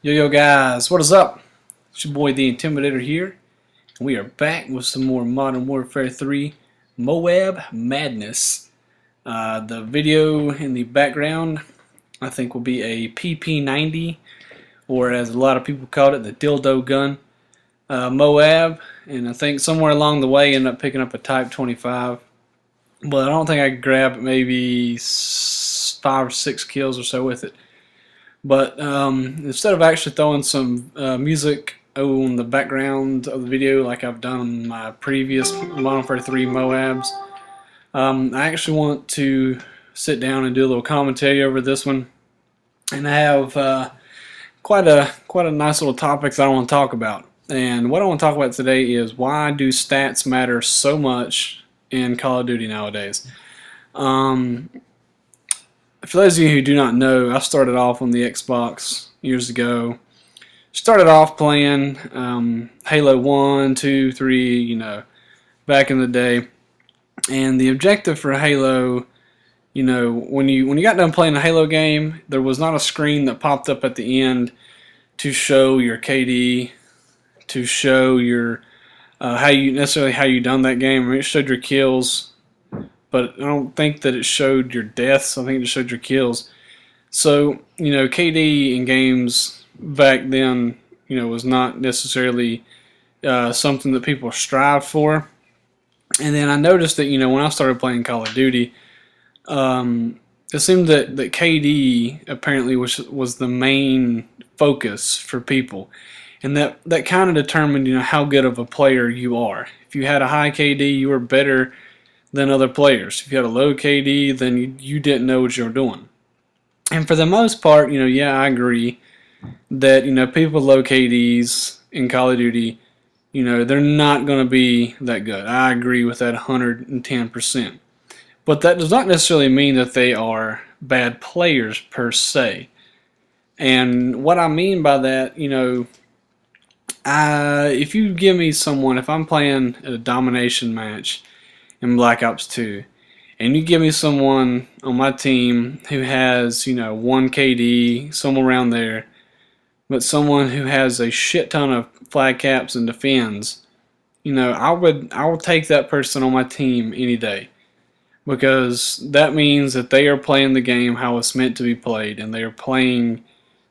Yo guys, what is up? It's your boy the Intimidator here, and we are back with some more Modern Warfare 3 MOAB madness. The video in the background I think will be a PP90, or as a lot of people call it, the dildo gun MOAB, and I think somewhere along the way I ended up picking up a Type 25, but I don't think I could grab maybe 5 or 6 kills or so with it. But instead of actually throwing some music on the background of the video like I've done on my previous Modern Warfare 3 MOABs, I actually want to sit down and do a little commentary over this one. And I have quite a nice little topics that I want to talk about. And what I want to talk about today is why do stats matter so much in Call of Duty nowadays. For those of you who do not know, I started off on the Xbox years ago. Started off playing Halo 1, 2, 3, back in the day. And the objective for Halo, when you got done playing a Halo game, there was not a screen that popped up at the end to show your KD, to show your how you done that game. I mean, it showed your kills, but I don't think that it showed your deaths. I think it just showed your kills. So, KD in games back then, was not necessarily something that people strive for. And then I noticed that, when I started playing Call of Duty, it seemed that KD apparently was the main focus for people. And that kind of determined, how good of a player you are. If you had a high KD, you were better than other players. If you had a low KD, then you didn't know what you were doing. And for the most part, yeah, I agree that, people with low KDs in Call of Duty, they're not going to be that good. I agree with that 110%. But that does not necessarily mean that they are bad players per se. And what I mean by that, if you give me someone, if I'm playing a domination match in Black Ops 2, and you give me someone on my team who has, 1 KD, somewhere around there, but someone who has a shit ton of flag caps and defends, I will take that person on my team any day, because that means that they are playing the game how it's meant to be played, and they are playing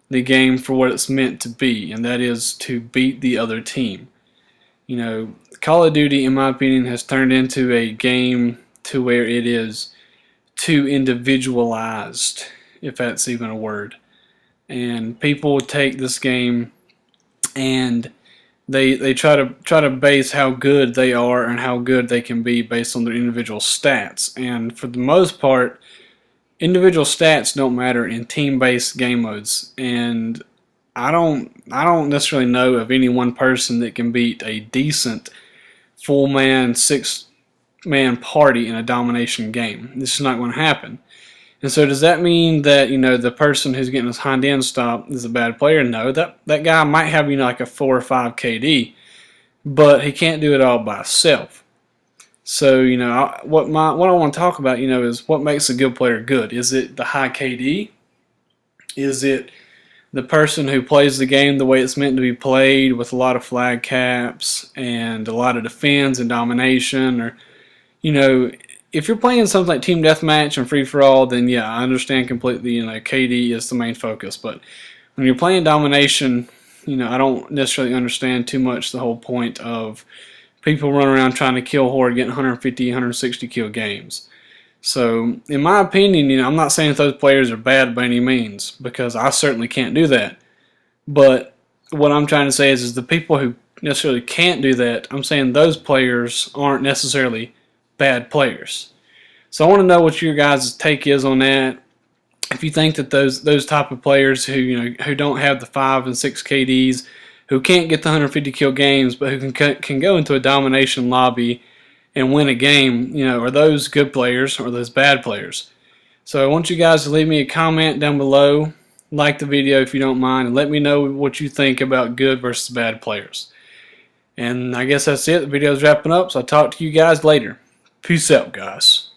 the game for what it's meant to be, and that is to beat the other team. Call of Duty, in my opinion, has turned into a game to where it is too individualized, if that's even a word. And people take this game and they try to base how good they are and how good they can be based on their individual stats. And for the most part, individual stats don't matter in team-based game modes. And I don't necessarily know of any one person that can beat a decent full-man, 6-man party in a domination game. This is not going to happen. And so does that mean that, the person who's getting his hind end stop is a bad player? No, that guy might have, like a 4 or 5 KD, but he can't do it all by himself. So, what I want to talk about, is what makes a good player good. Is it the high KD? Is it the person who plays the game the way it's meant to be played, with a lot of flag caps and a lot of defense and domination? Or, if you're playing something like Team Deathmatch and Free-for-all, then yeah, I understand completely, KD is the main focus. But when you're playing domination, I don't necessarily understand too much the whole point of people running around trying to kill horde, getting 150, 160 kill games. So, in my opinion, I'm not saying that those players are bad by any means, because I certainly can't do that. But what I'm trying to say is the people who necessarily can't do that, I'm saying those players aren't necessarily bad players. So I want to know what your guys' take is on that. If you think that those type of players who who don't have the 5 and 6 KDs, who can't get the 150 kill games, but who can go into a domination lobby and win a game, are those good players or those bad players? So I want you guys to leave me a comment down below, like the video if you don't mind, and let me know what you think about good versus bad players. And I guess that's it. The video's wrapping up, so I'll talk to you guys later. Peace out, guys.